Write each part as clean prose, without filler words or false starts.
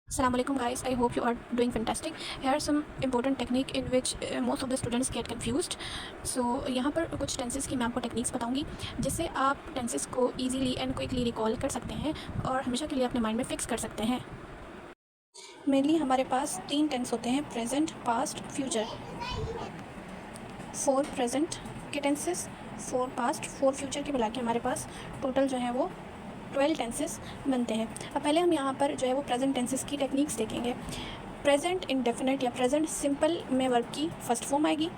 Assalamu alaikum guys, I hope you are doing fantastic. Here are some important technique in which most of the students get confused. So यहाँ पर कुछ tenses की मैं आपको techniques बताऊंगी जिससे आप टेंसेस को इजीली एंड क्विकली रिकॉल कर सकते हैं और हमेशा के लिए अपने माइंड में फिक्स कर सकते हैं। मेनली हमारे पास 3 टेंस होते हैं, प्रेजेंट, पास्ट, फ्यूचर। 4 प्रेजेंट के टेंसेस, 4 पास्ट, 4 फ्यूचर के मिला के हमारे पास टोटल जो है वो 12 टेंसेस बनते हैं। अब पहले हम यहाँ पर जो है वो प्रेजेंट टेंसेस की टेक्निक्स देखेंगे। प्रेजेंट इंडेफिनिट या प्रेजेंट सिंपल में वर्ब की फर्स्ट फॉर्म आएगी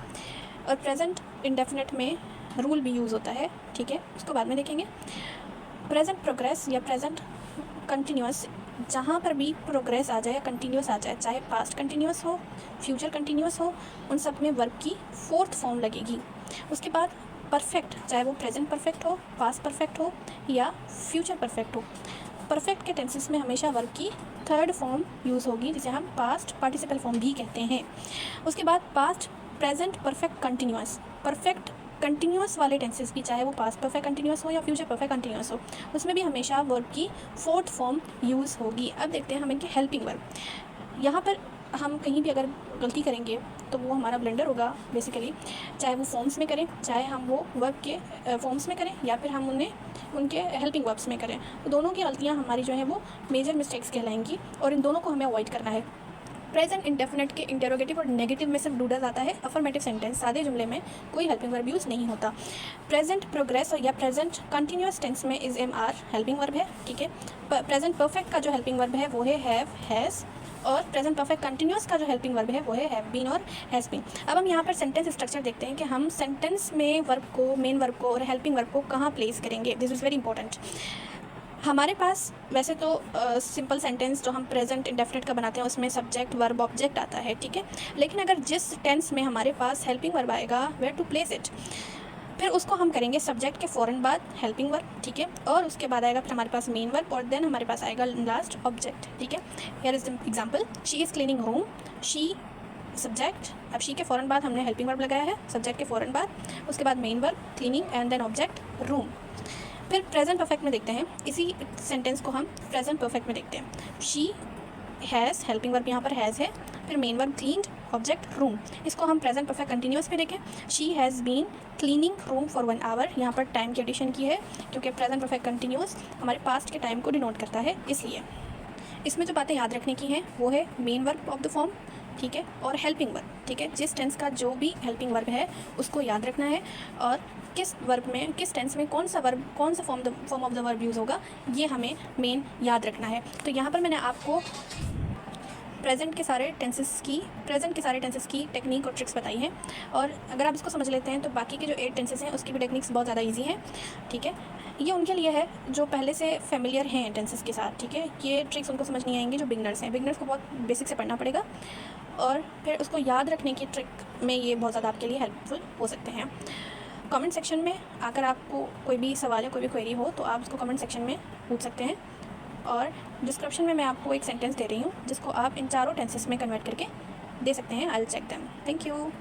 और प्रेजेंट इंडेफिनिट में रूल भी यूज़ होता है, ठीक है, उसको बाद में देखेंगे। प्रेजेंट प्रोग्रेस या प्रेजेंट कंटिन्यूस, जहाँ पर भी प्रोग्रेस आ जाए या कंटिन्यूस आ जाए, चाहे पास्ट कंटिन्यूस हो, फ्यूचर कंटिन्यूस हो, उन सब में वर्ब की 4th फॉर्म लगेगी। उसके बाद परफेक्ट, चाहे वो प्रेजेंट परफेक्ट हो, पास्ट परफेक्ट हो या फ्यूचर परफेक्ट हो, परफेक्ट के टेंसेस में हमेशा वर्ब की 3rd फॉर्म यूज़ होगी जिसे हम पास्ट पार्टिसिपल फॉर्म भी कहते हैं। उसके बाद past present perfect continuous, perfect continuous वाले टेंसेस भी, चाहे वो पास्ट परफेक्ट कंटिन्यूस हो या फ्यूचर परफेक्ट कंटिन्यूस हो, उसमें भी हमेशा वर्ब की 4th फॉर्म यूज़ होगी। अब देखते हैं हम इनके हेल्पिंग वर्ब। यहाँ पर हम कहीं भी अगर गलती करेंगे तो वो हमारा ब्लेंडर होगा बेसिकली, चाहे वो फॉर्म्स में करें, चाहे हम वो वर्ब के फॉर्म्स में करें या फिर हम उन्हें उनके हेल्पिंग वर्ब्स में करें, तो दोनों की गलतियाँ हमारी जो है वो मेजर मिस्टेक्स कहलाएंगी और इन दोनों को हमें अवॉइड करना है। प्रेजेंट इंडेफिनिट के इंटेरोगेटिव और नेगेटिव में सिर्फ डूडल आता है, अफर्मेटिव सेंटेंस सादे जुमले में कोई हेल्पिंग वर्ब यूज़ नहीं होता। प्रेजेंट प्रोग्रेस या प्रेजेंट कंटिन्यूस टेंस में is am are helping verb है, ठीक है। प्रेजेंट परफेक्ट का जो हेल्पिंग वर्ब है वो है हैव, हैज़, और प्रेजेंट परफेक्ट कंटिन्यूस का जो हेल्पिंग वर्ब है वो है हैव बीन और हैज़ बीन। अब हम यहाँ पर सेंटेंस स्ट्रक्चर देखते हैं कि हम सेंटेंस में वर्ब को, मेन वर्ब को और हेल्पिंग वर्ब को कहाँ प्लेस करेंगे। This is very important. हमारे पास वैसे तो सिंपल सेंटेंस जो हम प्रेजेंट इंडेफिनिट का बनाते हैं उसमें सब्जेक्ट वर्ब ऑब्जेक्ट आता है, ठीक है, लेकिन अगर जिस टेंस में हमारे पास हेल्पिंग वर्ब आएगा, वेयर टू प्लेस इट, फिर उसको हम करेंगे सब्जेक्ट के फ़ौरन बाद हेल्पिंग वर्ब, ठीक है, और उसके बाद आएगा फिर हमारे पास मेन वर्ब और देन हमारे पास आएगा लास्ट ऑब्जेक्ट, ठीक है। Here is example, she is cleaning room, she subject, अब शी के फ़ौरन बाद हमने हेल्पिंग वर्ब लगाया है, सब्जेक्ट के फ़ौरन बाद, उसके बाद main verb cleaning and then object room. फिर प्रेजेंट परफेक्ट में देखते हैं, इसी सेंटेंस को हम प्रेजेंट परफेक्ट में देखते हैं। शी हैज़, हेल्पिंग वर्ब यहाँ पर हैज़ है, फिर main verb cleaned, object room. इसको हम प्रेजेंट परफेक्ट कंटिन्यूस में देखें, she has been cleaning room for 1 hour, यहाँ पर टाइम की एडिशन की है क्योंकि प्रेजेंट परफेक्ट कंटिन्यूस हमारे पास्ट के टाइम को डिनोट करता है, इसलिए। इसमें जो बातें याद रखने की हैं वो है main verb of the form, ठीक है, और हेल्पिंग वर्ब, ठीक है, जिस टेंस का जो भी हेल्पिंग वर्ब है उसको याद रखना है और किस वर्ब में, किस टेंस में कौन सा वर्ब, कौन सा form of the verb use होगा, ये हमें मेन याद रखना है। तो यहाँ पर मैंने आपको प्रेजेंट के सारे टेंसेस की टेक्निक और ट्रिक्स बताई हैं और अगर आप इसको समझ लेते हैं तो बाकी के जो 8 टेंसेस हैं उसकी भी टेक्निक्स बहुत ज़्यादा ईजी हैं, ठीक है। ये उनके लिए है जो पहले से फेमिलियर हैं टेंसेस के साथ, ठीक है। ये ट्रिक्स उनको समझ नहीं आएंगे जो बिगनर्स हैं, बिगनर्स को बहुत बेसिक से पढ़ना पड़ेगा और फिर उसको याद रखने की ट्रिक में ये बहुत ज़्यादा आपके लिए हेल्पफुल हो सकते हैं। कमेंट सेक्शन में अगर आपको कोई भी सवाल या कोई भी क्वेरी हो तो आप उसको कमेंट सेक्शन में पूछ सकते हैं और डिस्क्रिप्शन में मैं आपको एक सेंटेंस दे रही हूँ जिसको आप इन चारों टेंसेस में कन्वर्ट करके दे सकते हैं। I will check them. Thank you.